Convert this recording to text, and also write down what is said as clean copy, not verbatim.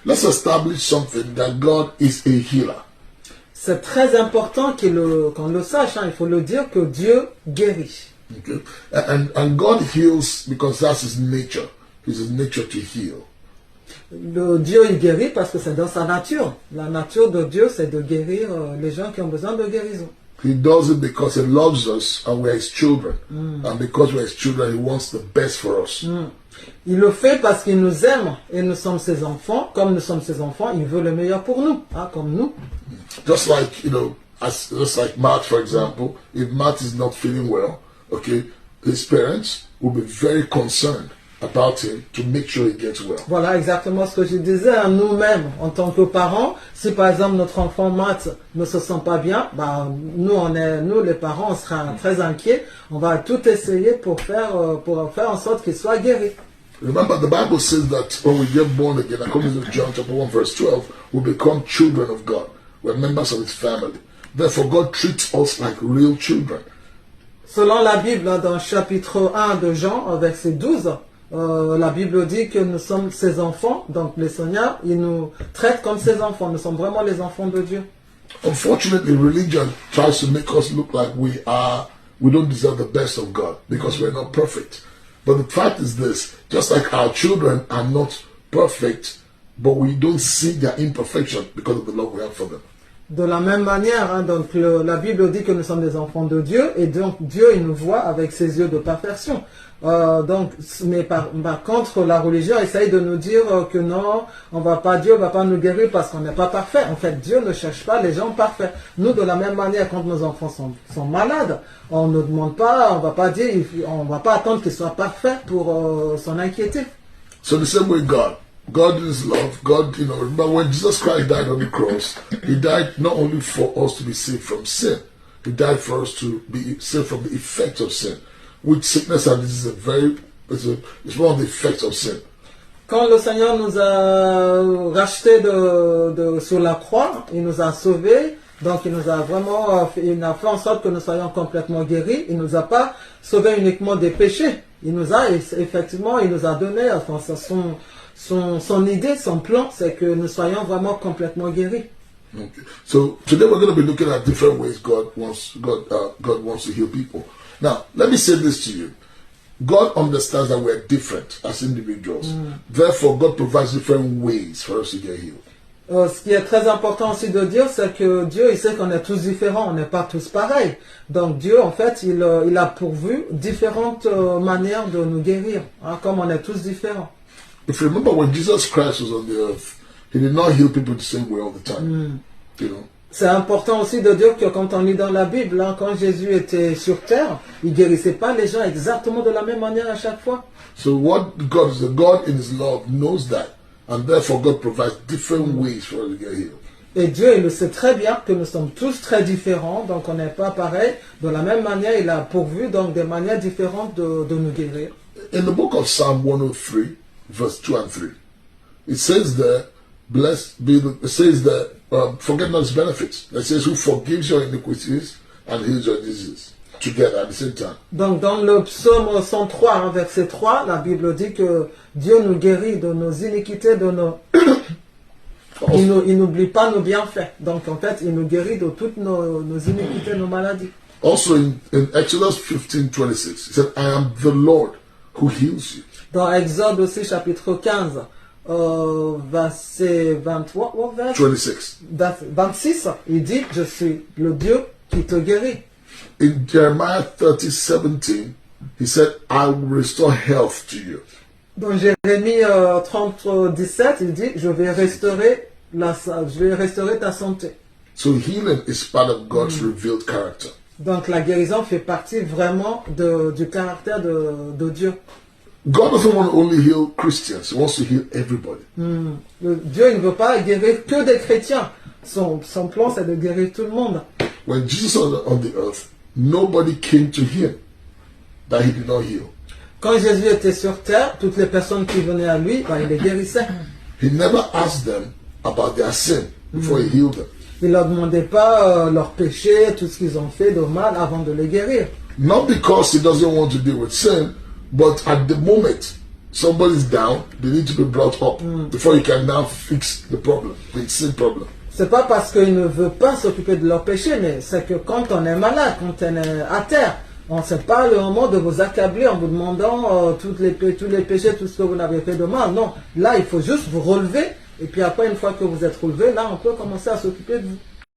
let's establish something that God is a healer. C'est très important qu'on le sache, hein, il faut le dire que Dieu guérit. Okay? And God heals because that's his nature. It's his nature to heal. Le Dieu, il guérit parce que c'est dans sa nature. La nature de Dieu, c'est de guérir les gens qui ont besoin de guérison. He does it because he loves us and we're his children. And because we're his children, he wants the best for us. Il le fait parce qu'il nous aime et nous sommes ses enfants. Comme nous sommes ses enfants, il veut le meilleur pour nous, hein, comme nous. Just like, just like Matt, for example, if Matt is not feeling well, okay, his parents will be very concerned about him to make sure he gets well. Voilà exactement ce que je disais. Hein, nous-mêmes, en tant que parents, si par exemple notre enfant Matt ne se sent pas bien, bah, nous les parents, on sera très inquiets. On va tout essayer pour faire en sorte qu'il soit guéri. Remember, the Bible says that when we get born again, according to John chapter 1 verse 12, we become children of God. We're members of his family. Therefore, God treats us like real children. Selon la Bible, dans chapitre 1 de Jean, verset 12, la Bible dit que nous sommes ses enfants. Donc le Seigneur, il nous traite comme ses enfants. Nous sommes vraiment les enfants de Dieu. Unfortunately, religion tries to make us look like we don't deserve the best of God because we're not perfect. But the fact is this, just like our children are not perfect, but we don't see their imperfection because of the love we have for them. De la même manière, hein, donc la Bible dit que nous sommes des enfants de Dieu, et donc Dieu, il nous voit avec ses yeux de perfection. Mais par contre, la religion essaye de nous dire que non, Dieu va pas nous guérir parce qu'on n'est pas parfait. En fait, Dieu ne cherche pas les gens parfaits. Nous, de la même manière, quand nos enfants sont malades, on ne demande pas, on va pas attendre qu'ils soient parfaits pour s'en inquiéter. So the same way God is love. God, remember when Jesus Christ died on the cross, he died not only for us to be saved from sin, he died for us to be saved from the effects of sin. Which sickness and disease is one of the effects of sin. Quand le Seigneur nous a rachetés sur la croix, il nous a sauvés, donc il nous a vraiment, il a fait en sorte que nous soyons complètement guéris. Il nous a pas sauvés uniquement des péchés. Il nous a donné, enfin, son idée, son plan, c'est que nous soyons vraiment complètement guéris. Okay. So today we're going to be looking at different ways God wants to heal people. Now, let me say this to you. God understands that we're different as individuals. Therefore, God provides different ways for us to get healed. Ce qui est très important aussi de dire, c'est que Dieu, il sait qu'on est tous différents, on n'est pas tous pareils. Donc Dieu, en fait, il a pourvu différentes manières de nous guérir, hein, comme on est tous différents. If you remember when Jesus Christ was on the earth, he did not heal people the same way all the time. C'est important aussi de dire que quand on lit dans la Bible, hein, quand Jésus était sur terre, il guérissait pas les gens exactement de la même manière à chaque fois. So what God in his love knows that, and therefore God provides different ways for us to get healed. Et Dieu, il le sait très bien que nous sommes tous très différents, donc on n'est pas pareil. De la même manière, il a pourvu donc des manières différentes de nous guérir. In the book of Psalm 103, verse 2 and 3, it says there, forget not his benefits. It says, who forgives your iniquities and heals your diseases together at the same time. Donc dans le psaume 103, hein, verset 3, la Bible dit que Dieu nous guérit de nos iniquités, il n'oublie pas nos bienfaits. Donc en fait, il nous guérit de toutes nos iniquités, nos maladies. Also in Exodus 15:26, it said, I am the Lord who heals you. Dans Exode aussi, chapitre 15, verset 23, 26, il dit, je suis le Dieu qui te guérit. In Jeremiah 30:17, he said, I will restore health to you. Dans Jérémie 30:17, il dit, je vais restaurer ta santé. So healing is part of God's revealed character. Donc la guérison fait partie vraiment du caractère de Dieu. God doesn't want to only heal Christians, he wants to heal everybody. Dieu il ne veut pas guérir que des chrétiens. Son plan, c'est de guérir tout le monde. When Jesus was on the earth, nobody came to him that he did not heal. Quand Jésus était sur terre, toutes les personnes qui venaient à lui, il les guérissait. He never asked them about their sin before he healed them. Il ne leur demandait pas leurs péchés, tout ce qu'ils ont fait de mal avant de les guérir. Not because he doesn't want to deal with sin, but at the moment somebody's down, they need to be brought up before you can now fix the problem, the sin problem. C'est pas parce qu'il ne veut pas s'occuper de leur péché, mais c'est que quand on est malade, quand on est à terre, on sait pas le moment de vous accabler en vous demandant tous les péchés, tout ce que vous n'avez fait de mal. Non, là il faut juste vous relever, et puis après une fois que vous êtes relevé, là on peut commencer à s'occuper de vous.